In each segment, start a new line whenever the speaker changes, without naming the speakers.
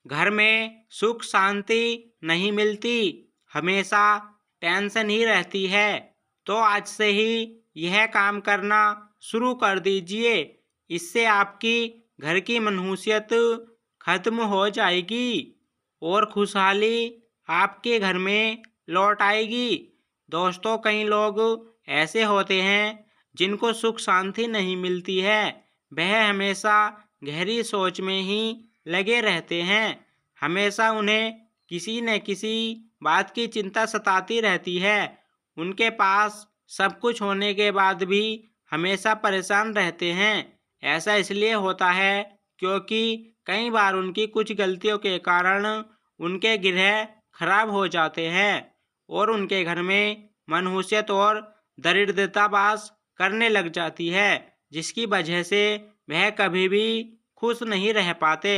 घर में सुख शांति नहीं मिलती, हमेशा टेंशन ही रहती है, तो आज से ही यह काम करना शुरू कर दीजिए। इससे आपकी घर की मनहूसियत खत्म हो जाएगी और खुशहाली आपके घर में लौट आएगी। दोस्तों, कई लोग ऐसे होते हैं जिनको सुख शांति नहीं मिलती है। वह हमेशा गहरी सोच में ही लगे रहते हैं। हमेशा उन्हें किसी न किसी बात की चिंता सताती रहती है। उनके पास सब कुछ होने के बाद भी हमेशा परेशान रहते हैं। ऐसा इसलिए होता है क्योंकि कई बार उनकी कुछ गलतियों के कारण उनके ग्रह खराब हो जाते हैं और उनके घर में मनहूसियत और दरिद्रता वास करने लग जाती है, जिसकी वजह से वह कभी भी खुश नहीं रह पाते।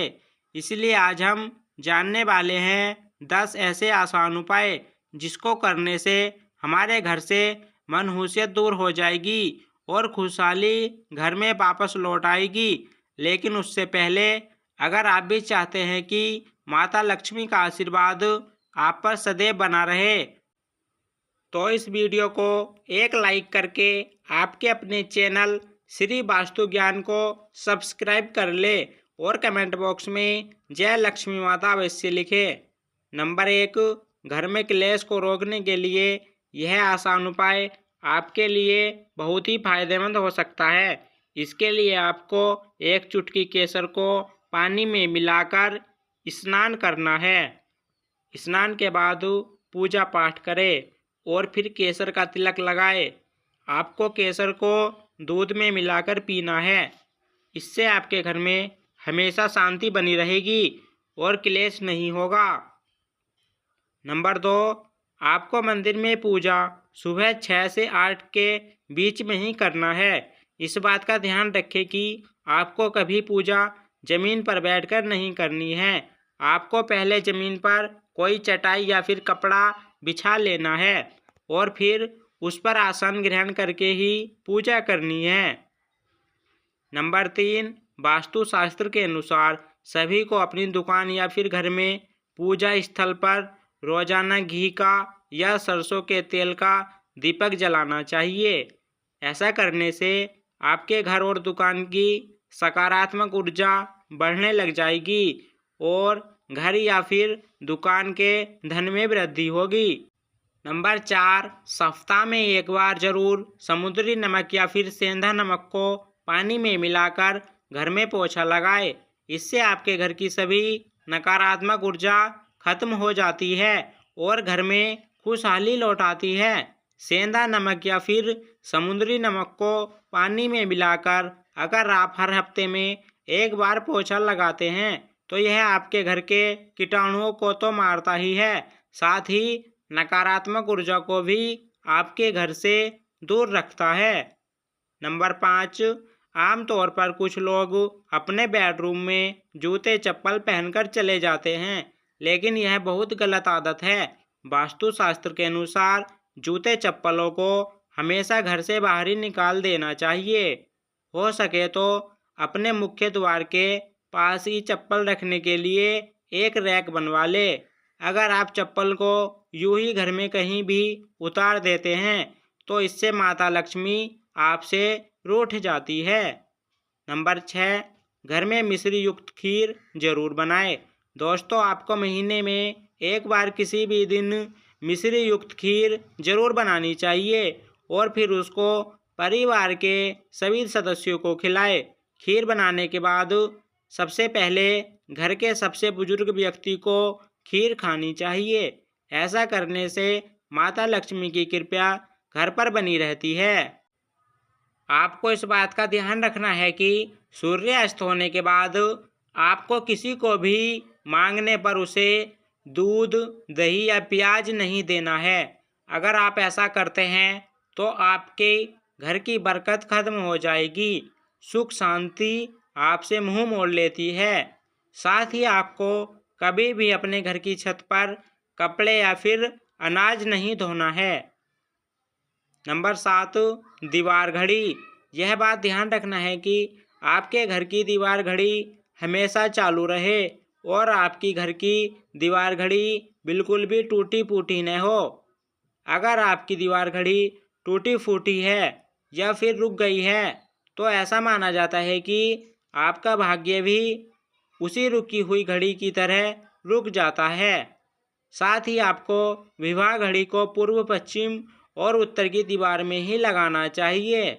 इसलिए आज हम जानने वाले हैं 10 ऐसे आसान उपाय जिसको करने से हमारे घर से मनहूसियत दूर हो जाएगी और खुशहाली घर में वापस लौट आएगी। लेकिन उससे पहले अगर आप भी चाहते हैं कि माता लक्ष्मी का आशीर्वाद आप पर सदैव बना रहे, तो इस वीडियो को एक लाइक करके आपके अपने चैनल श्री वास्तु ज्ञान को सब्सक्राइब कर ले और कमेंट बॉक्स में जय लक्ष्मी माता अवश्य लिखे। नंबर 1, घर में क्लेश को रोकने के लिए यह आसान उपाय आपके लिए बहुत ही फायदेमंद हो सकता है। इसके लिए आपको एक चुटकी केसर को पानी में मिलाकर स्नान करना है। स्नान के बाद पूजा पाठ करें और फिर केसर का तिलक लगाए। आपको केसर को दूध में मिलाकर पीना है। इससे आपके घर में हमेशा शांति बनी रहेगी और क्लेश नहीं होगा। नंबर 2, आपको मंदिर में पूजा सुबह 6 से 8 के बीच में ही करना है। इस बात का ध्यान रखें कि आपको कभी पूजा जमीन पर बैठकर नहीं करनी है। आपको पहले जमीन पर कोई चटाई या फिर कपड़ा बिछा लेना है और फिर उस पर आसन ग्रहण करके ही पूजा करनी है। नंबर 3, वास्तु शास्त्र के अनुसार सभी को अपनी दुकान या फिर घर में पूजा स्थल पर रोजाना घी का या सरसों के तेल का दीपक जलाना चाहिए। ऐसा करने से आपके घर और दुकान की सकारात्मक ऊर्जा बढ़ने लग जाएगी और घर या फिर दुकान के धन में वृद्धि होगी। नंबर 4, सप्ताह में एक बार जरूर समुद्री नमक या फिर सेंधा नमक को पानी में मिलाकर घर में पोछा लगाए। इससे आपके घर की सभी नकारात्मक ऊर्जा खत्म हो जाती है और घर में खुशहाली लौट आती है। सेंधा नमक या फिर समुद्री नमक को पानी में मिलाकर अगर आप हर हफ्ते में एक बार पोछा लगाते हैं तो यह आपके घर के कीटाणुओं को तो मारता ही है, साथ ही नकारात्मक ऊर्जा को भी आपके घर से दूर रखता है। नंबर 5, आमतौर पर कुछ लोग अपने बेडरूम में जूते चप्पल पहनकर चले जाते हैं, लेकिन यह बहुत गलत आदत है। वास्तुशास्त्र के अनुसार जूते चप्पलों को हमेशा घर से बाहर ही निकाल देना चाहिए। हो सके तो अपने मुख्य द्वार के पास ही चप्पल रखने के लिए एक रैक बनवा ले। अगर आप चप्पल को यूं ही घर में कहीं भी उतार देते हैं तो इससे माता लक्ष्मी आपसे रूठ जाती है। नंबर 6, घर में मिश्री युक्त खीर जरूर बनाएं। दोस्तों, आपको महीने में एक बार किसी भी दिन मिश्री युक्त खीर जरूर बनानी चाहिए और फिर उसको परिवार के सभी सदस्यों को खिलाएं। खीर बनाने के बाद सबसे पहले घर के सबसे बुजुर्ग व्यक्ति को खीर खानी चाहिए। ऐसा करने से माता लक्ष्मी की कृपा घर पर बनी रहती है। आपको इस बात का ध्यान रखना है कि सूर्यास्त होने के बाद आपको किसी को भी मांगने पर उसे दूध, दही या प्याज नहीं देना है। अगर आप ऐसा करते हैं तो आपके घर की बरकत खत्म हो जाएगी, सुख शांति आपसे मुंह मोड़ लेती है। साथ ही आपको कभी भी अपने घर की छत पर कपड़े या फिर अनाज नहीं धोना है। नंबर 7, दीवार घड़ी। यह बात ध्यान रखना है कि आपके घर की दीवार घड़ी हमेशा चालू रहे और आपकी घर की दीवार घड़ी बिल्कुल भी टूटी फूटी न हो। अगर आपकी दीवार घड़ी टूटी फूटी है या फिर रुक गई है तो ऐसा माना जाता है कि आपका भाग्य भी उसी रुकी हुई घड़ी की तरह रुक जाता है। साथ ही आपको विवाह घड़ी को पूर्व पश्चिम और उत्तर की दीवार में ही लगाना चाहिए।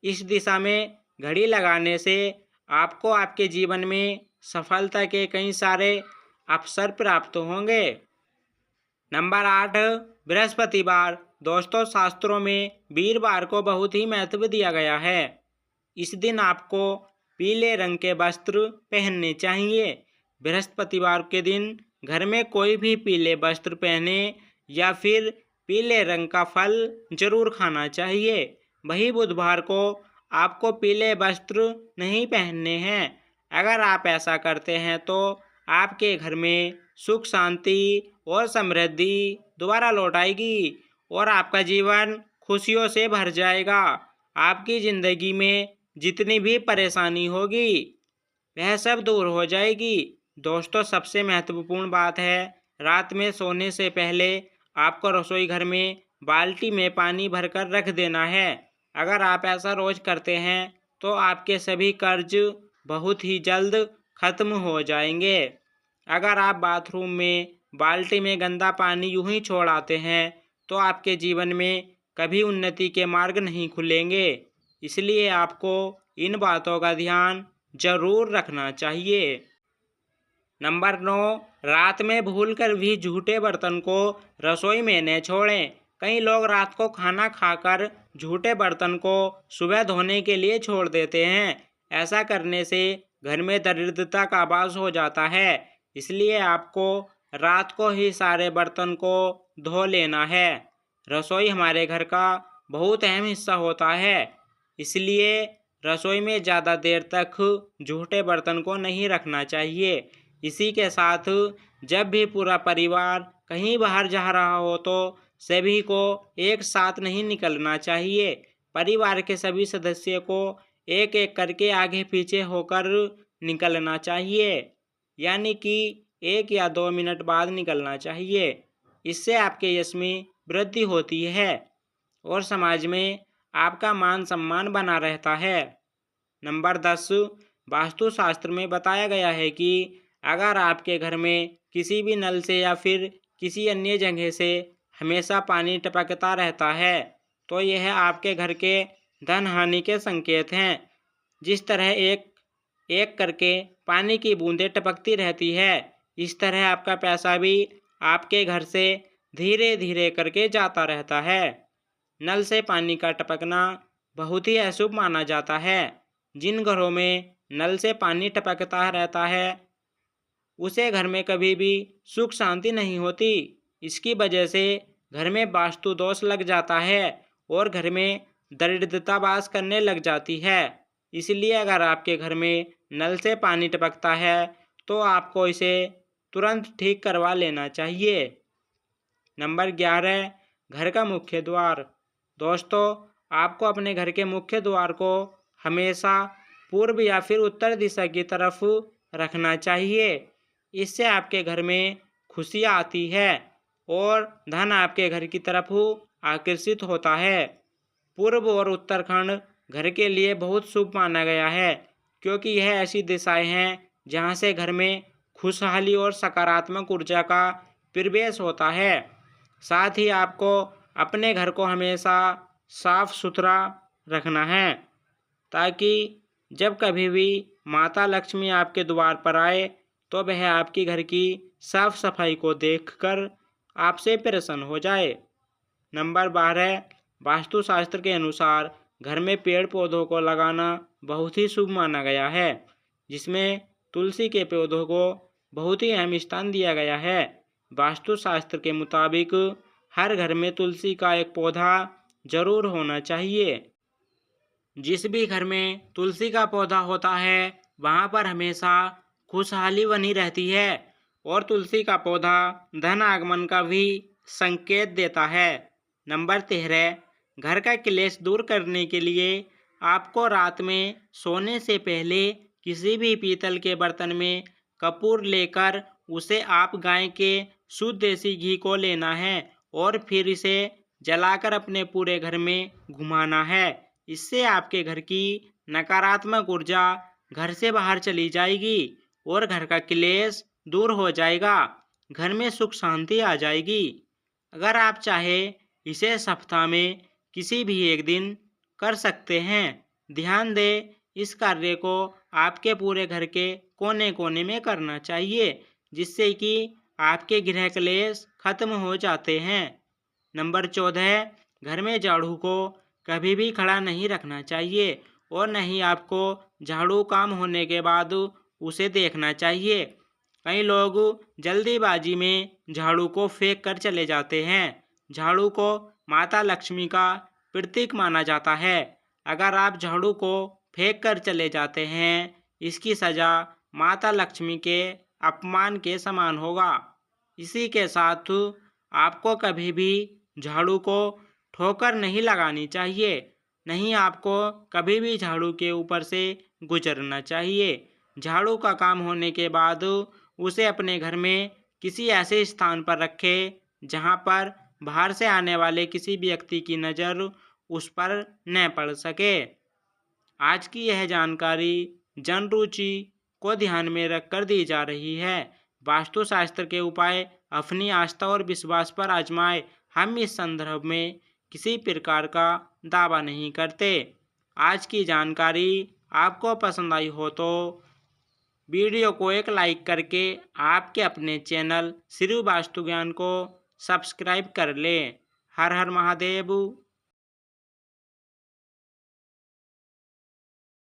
इस दिशा में घड़ी लगाने से आपको आपके जीवन में सफलता के कई सारे अवसर प्राप्त होंगे। नंबर 8, बृहस्पतिवार। दोस्तों, शास्त्रों में वीरवार को बहुत ही महत्व दिया गया है। इस दिन आपको पीले रंग के वस्त्र पहनने चाहिए। बृहस्पतिवार के दिन घर में कोई भी पीले वस्त्र पहने या फिर पीले रंग का फल जरूर खाना चाहिए। वही बुधवार को आपको पीले वस्त्र नहीं पहनने हैं। अगर आप ऐसा करते हैं तो आपके घर में सुख शांति और समृद्धि दोबारा लौट आएगी और आपका जीवन खुशियों से भर जाएगा। आपकी ज़िंदगी में जितनी भी परेशानी होगी वह सब दूर हो जाएगी। दोस्तों, सबसे महत्वपूर्ण बात है, रात में सोने से पहले आपको रसोई घर में बाल्टी में पानी भरकर रख देना है। अगर आप ऐसा रोज करते हैं तो आपके सभी कर्ज बहुत ही जल्द खत्म हो जाएंगे। अगर आप बाथरूम में बाल्टी में गंदा पानी यूं ही छोड़ आते हैं तो आपके जीवन में कभी उन्नति के मार्ग नहीं खुलेंगे। इसलिए आपको इन बातों का ध्यान जरूर रखना चाहिए। नंबर 9, रात में भूलकर भी झूठे बर्तन को रसोई में न छोड़ें। कई लोग रात को खाना खाकर झूठे बर्तन को सुबह धोने के लिए छोड़ देते हैं। ऐसा करने से घर में दरिद्रता का वास हो जाता है। इसलिए आपको रात को ही सारे बर्तन को धो लेना है। रसोई हमारे घर का बहुत अहम हिस्सा होता है, इसलिए रसोई में ज़्यादा देर तक झूठे बर्तन को नहीं रखना चाहिए। इसी के साथ जब भी पूरा परिवार कहीं बाहर जा रहा हो तो सभी को एक साथ नहीं निकलना चाहिए। परिवार के सभी सदस्य को एक एक करके आगे पीछे होकर निकलना चाहिए, यानी कि 1 या 2 मिनट बाद निकलना चाहिए। इससे आपके यश में वृद्धि होती है और समाज में आपका मान सम्मान बना रहता है। नंबर 10, वास्तुशास्त्र में बताया गया है कि अगर आपके घर में किसी भी नल से या फिर किसी अन्य जगह से हमेशा पानी टपकता रहता है तो यह आपके घर के धन हानि के संकेत हैं। जिस तरह एक एक करके पानी की बूंदें टपकती रहती है, इस तरह आपका पैसा भी आपके घर से धीरे धीरे करके जाता रहता है। नल से पानी का टपकना बहुत ही अशुभ माना जाता है। जिन घरों में नल से पानी टपकता रहता है उसे घर में कभी भी सुख शांति नहीं होती। इसकी वजह से घर में वास्तु दोष लग जाता है और घर में दरिद्रता वास करने लग जाती है। इसलिए अगर आपके घर में नल से पानी टपकता है तो आपको इसे तुरंत ठीक करवा लेना चाहिए। नंबर 11, घर का मुख्य द्वार। दोस्तों, आपको अपने घर के मुख्य द्वार को हमेशा पूर्व या फिर उत्तर दिशा की तरफ रखना चाहिए। इससे आपके घर में खुशियाँ आती है और धन आपके घर की तरफ आकर्षित होता है। पूर्व और उत्तरखंड घर के लिए बहुत शुभ माना गया है, क्योंकि यह ऐसी दिशाएं हैं जहां से घर में खुशहाली और सकारात्मक ऊर्जा का प्रवेश होता है। साथ ही आपको अपने घर को हमेशा साफ सुथरा रखना है, ताकि जब कभी भी माता लक्ष्मी आपके द्वार पर आए तो वह आपकी घर की साफ सफाई को देखकर आपसे प्रसन्न हो जाए। नंबर 12, वास्तुशास्त्र के अनुसार घर में पेड़ पौधों को लगाना बहुत ही शुभ माना गया है, जिसमें तुलसी के पौधों को बहुत ही अहम स्थान दिया गया है। वास्तुशास्त्र के मुताबिक हर घर में तुलसी का एक पौधा जरूर होना चाहिए। जिस भी घर में तुलसी का पौधा होता है वहाँ पर हमेशा खुशहाली बनी रहती है और तुलसी का पौधा धन आगमन का भी संकेत देता है। नंबर 13, घर का क्लेश दूर करने के लिए आपको रात में सोने से पहले किसी भी पीतल के बर्तन में कपूर लेकर उसे आप गाय के शुद्ध देसी घी को लेना है और फिर इसे जलाकर अपने पूरे घर में घुमाना है। इससे आपके घर की नकारात्मक ऊर्जा घर से बाहर चली जाएगी और घर का क्लेश दूर हो जाएगा। घर में सुख शांति आ जाएगी। अगर आप चाहे इसे सप्ताह में किसी भी एक दिन कर सकते हैं। ध्यान दें, इस कार्य को आपके पूरे घर के कोने कोने में करना चाहिए, जिससे कि आपके गृह क्लेश खत्म हो जाते हैं। नंबर 14, घर में झाड़ू को कभी भी खड़ा नहीं रखना चाहिए और न ही आपको झाड़ू काम होने के बाद उसे देखना चाहिए। कई लोग जल्दीबाजी में झाड़ू को फेंक कर चले जाते हैं। झाड़ू को माता लक्ष्मी का प्रतीक माना जाता है। अगर आप झाड़ू को फेंक कर चले जाते हैं, इसकी सजा माता लक्ष्मी के अपमान के समान होगा। इसी के साथ आपको कभी भी झाड़ू को ठोकर नहीं लगानी चाहिए। नहीं, आपको कभी भी झाड़ू के ऊपर से गुजरना चाहिए। झाड़ू का काम होने के बाद उसे अपने घर में किसी ऐसे स्थान पर रखें जहां पर बाहर से आने वाले किसी भी व्यक्ति की नज़र उस पर न पड़ सके। आज की यह जानकारी जन रुचि को ध्यान में रखकर दी जा रही है। वास्तुशास्त्र के उपाय अपनी आस्था और विश्वास पर आजमाएं। हम इस संदर्भ में किसी प्रकार का दावा नहीं करते। आज की जानकारी आपको पसंद आई हो तो वीडियो को एक लाइक करके आपके अपने चैनल श्री वास्तु ज्ञान को सब्सक्राइब कर लें। हर हर महादेव।